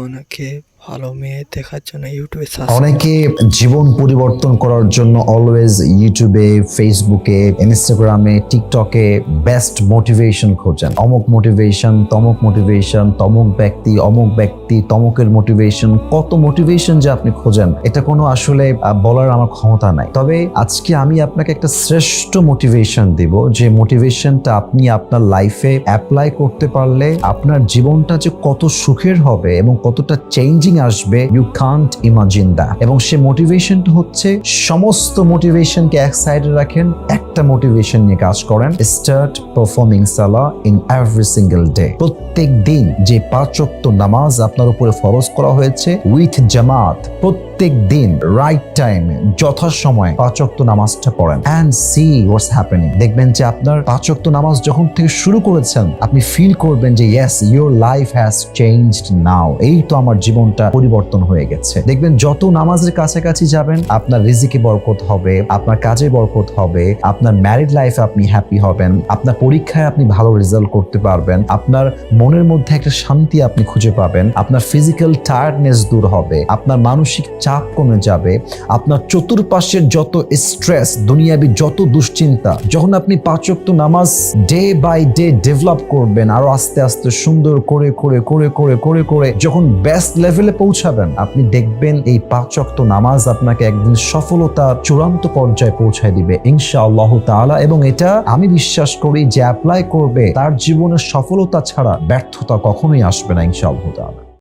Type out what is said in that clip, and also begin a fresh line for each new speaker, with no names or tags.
ওনাকে ভালো মেয়ে দেখার জন্য ইউটিউবে সার্চ
অনেকে জীবন পরিবর্তন করার জন্য অলওয়েজ ইউটিউবে, ফেসবুকে, ইনস্টাগ্রামে, টিকটকে বেস্ট মোটিভেশন খোঁজেন। অমুক মোটিভেশন, তমুক মোটিভেশন, তমুক ব্যক্তি, অমুক ব্যক্তি, তমুকের মোটিভেশন, কত মোটিভেশন যে আপনি খোঁজেন এটা কোনো আসলে বলার আমার ক্ষমতা নাই। তবে আজকে আমি আপনাকে একটা শ্রেষ্ঠ মোটিভেশন দিব, যে মোটিভেশনটা আপনি আপনার লাইফে অ্যাপ্লাই করতে পারলে আপনার জীবনটা যে কত সুখের হবে এবং কতটা চেঞ্জিং আসবে, ইউ কান্ট ইমাজিন দ্যাট। এবং সে মোটিভেশনটা হচ্ছে, সমস্ত মোটিভেশনকে এক সাইডে রাখেন, একটা মোটিভেশন নিয়ে কাজ করেন। Start performing Salah in every single day. প্রত্যেক দিন যে 5 ওয়াক্ত নামাজ আপনার উপরে ফরজ করা হয়েছে উইথ জামাত, প্রত্যেক দিন রাইট টাইম যথাসময়ে 5 ওয়াক্ত নামাজটা পড়েন এন্ড সি হোয়াটস হ্যাপেনিং। দেখবেন যে আপনার 5 ওয়াক্ত নামাজ যখন থেকে শুরু করেছেন আপনি ফিল করবেন যে yes, your life has changed now. এই তো আমার জীবনটা পরিবর্তন হয়ে গেছে। দেখবেন যত নামাজের কাছাকাছি যাবেন আপনার রিজিকে বরকত হবে, আপনার কাজে বরকত হবে, আপনার ম্যারিড লাইফে আপনি হ্যাপি হবেন, আপনার পরীক্ষায় আপনি ভালো রেজাল্ট করতে পারবেন, আপনার মনের মধ্যে একটা শান্তি আপনি খুঁজে পাবেন, আপনার ফিজিক্যাল টায়ার্ডনেস দূর হবে, আপনার মানসিক চাপ কমে যাবে, আপনার চতুর্পাশের যত স্ট্রেস, দুনিয়াবি যত দুশ্চিন্তা, যখন আপনি 5 ওয়াক্ত নামাজ ডে বাই ডে ডেভেলপ করবেন, আরো আস্তে আস্তে সুন্দর করে করে করে করে করে করে যখন বেস্ট লেভেলে পৌঁছাবেন, আপনি দেখবেন এই 5 ওয়াক্ত নামাজ আপনাকে একদিন সফলতার চূড়ান্ত পর্যায়ে পৌঁছায় দিবে ইনশাআল্লাহ তাআলা। এবং এটা আমি বিশ্বাস করি যে অ্যাপ্লাই করবে তার জীবনের সফলতা ছাড়া ব্যর্থতা কখনোই আসবে না ইনশাআল্লাহ তাআলা।